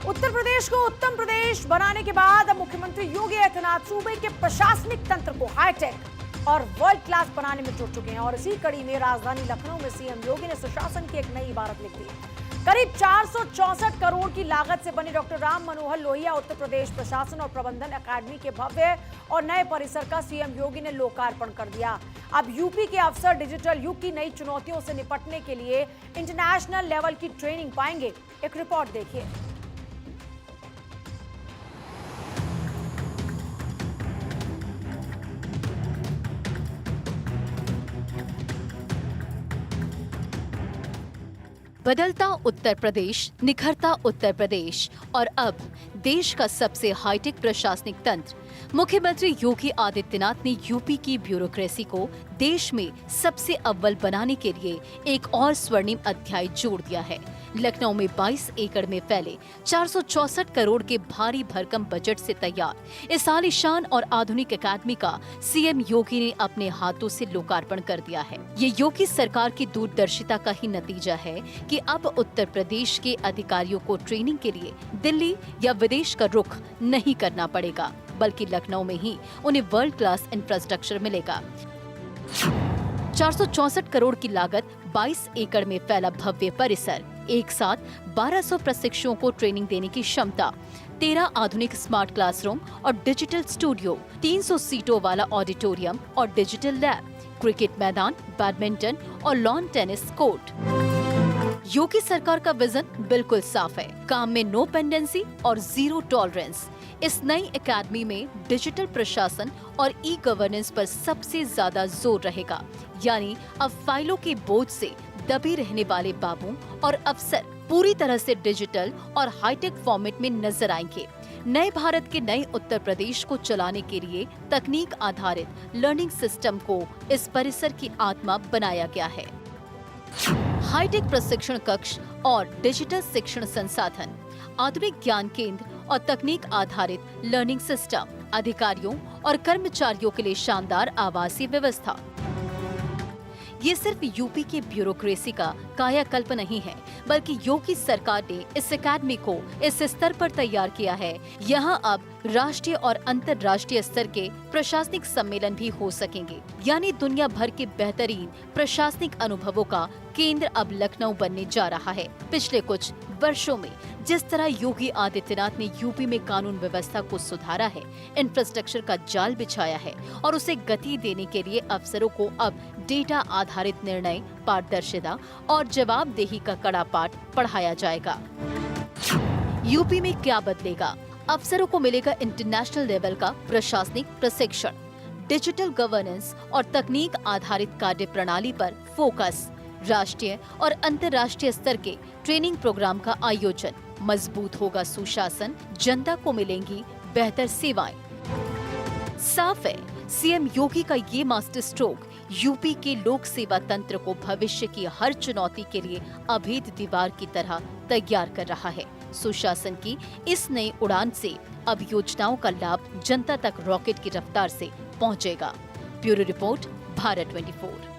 उत्तर प्रदेश को उत्तम प्रदेश बनाने के बाद अब मुख्यमंत्री योगी आदित्यनाथ सूबे के प्रशासनिक तंत्र को हाईटेक और वर्ल्ड क्लास बनाने में जुट चुके हैं। और इसी कड़ी में राजधानी लखनऊ में सीएम योगी ने सुशासन की एक नई इबारत लिख दी। करीब 464 करोड़ की लागत से बनी डॉक्टर राम मनोहर लोहिया उत्तर प्रदेश प्रशासन और प्रबंधन अकादमी के भव्य और नए परिसर का सीएम योगी ने लोकार्पण कर दिया। अब यूपी के अफसर डिजिटल युग की नई चुनौतियों से निपटने के लिए इंटरनेशनल लेवल की ट्रेनिंग पाएंगे। एक रिपोर्ट देखिए। बदलता उत्तर प्रदेश, निखरता उत्तर प्रदेश और अब देश का सबसे हाईटेक प्रशासनिक तंत्र। मुख्यमंत्री योगी आदित्यनाथ ने यूपी की ब्यूरोक्रेसी को देश में सबसे अव्वल बनाने के लिए एक और स्वर्णिम अध्याय जोड़ दिया है। लखनऊ में 22 एकड़ में फैले 464 करोड़ के भारी भरकम बजट से तैयार इस आलीशान और आधुनिक अकादमी का सीएम योगी ने अपने हाथों से लोकार्पण कर दिया है। ये योगी सरकार की दूरदर्शिता का ही नतीजा है कि अब उत्तर प्रदेश के अधिकारियों को ट्रेनिंग के लिए दिल्ली या विदेश का रुख नहीं करना पड़ेगा, बल्कि लखनऊ में ही उन्हें वर्ल्ड क्लास इंफ्रास्ट्रक्चर मिलेगा। 464 करोड़ की लागत, 22 एकड़ में फैला भव्य परिसर, एक साथ 1200 प्रशिक्षुओं को ट्रेनिंग देने की क्षमता, 13 आधुनिक स्मार्ट क्लासरूम और डिजिटल स्टूडियो, 300 सीटों वाला ऑडिटोरियम और डिजिटल लैब, क्रिकेट मैदान, बैडमिंटन और लॉन टेनिस कोर्ट। योगी सरकार का विजन बिल्कुल साफ है, काम में नो पेंडेंसी और जीरो टॉलरेंस। इस नई एकेडमी में डिजिटल प्रशासन और ई गवर्नेंस पर सबसे ज्यादा जोर रहेगा। यानी अब फाइलों के बोझ से दबे रहने वाले बाबू और अफसर पूरी तरह से डिजिटल और हाईटेक फॉर्मेट में नजर आएंगे। नए भारत के नए उत्तर प्रदेश को चलाने के लिए तकनीक आधारित लर्निंग सिस्टम को इस परिसर की आत्मा बनाया गया है। हाईटेक प्रशिक्षण कक्ष और डिजिटल शिक्षण संसाधन, आधुनिक ज्ञान केंद्र और तकनीक आधारित लर्निंग सिस्टम, अधिकारियों और कर्मचारियों के लिए शानदार आवासीय व्यवस्था। ये सिर्फ यूपी के ब्यूरोक्रेसी का कायाकल्प नहीं है, बल्कि योगी सरकार ने इस एकेडमी को इस स्तर पर तैयार किया है। यहाँ अब राष्ट्रीय और अंतर्राष्ट्रीय स्तर के प्रशासनिक सम्मेलन भी हो सकेंगे। यानी दुनिया भर के बेहतरीन प्रशासनिक अनुभवों का केंद्र अब लखनऊ बनने जा रहा है। पिछले कुछ वर्षों में जिस तरह योगी आदित्यनाथ ने यूपी में कानून व्यवस्था को सुधारा है, इंफ्रास्ट्रक्चर का जाल बिछाया है और उसे गति देने के लिए अफसरों को अब डेटा आधारित निर्णय, पारदर्शिता और जवाबदेही का कड़ा पाठ पढ़ाया जाएगा। यूपी में क्या बदलेगा? अफसरों को मिलेगा इंटरनेशनल लेवल का प्रशासनिक प्रशिक्षण, डिजिटल गवर्नेंस और तकनीक आधारित कार्य प्रणाली पर फोकस, राष्ट्रीय और अंतर्राष्ट्रीय स्तर के ट्रेनिंग प्रोग्राम का आयोजन, मजबूत होगा सुशासन, जनता को मिलेंगी बेहतर सेवाएं। साफ है, सीएम योगी का ये मास्टर स्ट्रोक यूपी के लोक सेवा तंत्र को भविष्य की हर चुनौती के लिए अभेद दीवार की तरह तैयार कर रहा है। सुशासन की इस नई उड़ान से अब योजनाओं का लाभ जनता तक रॉकेट की रफ्तार से पहुंचेगा। Bureau report, Bharat 24।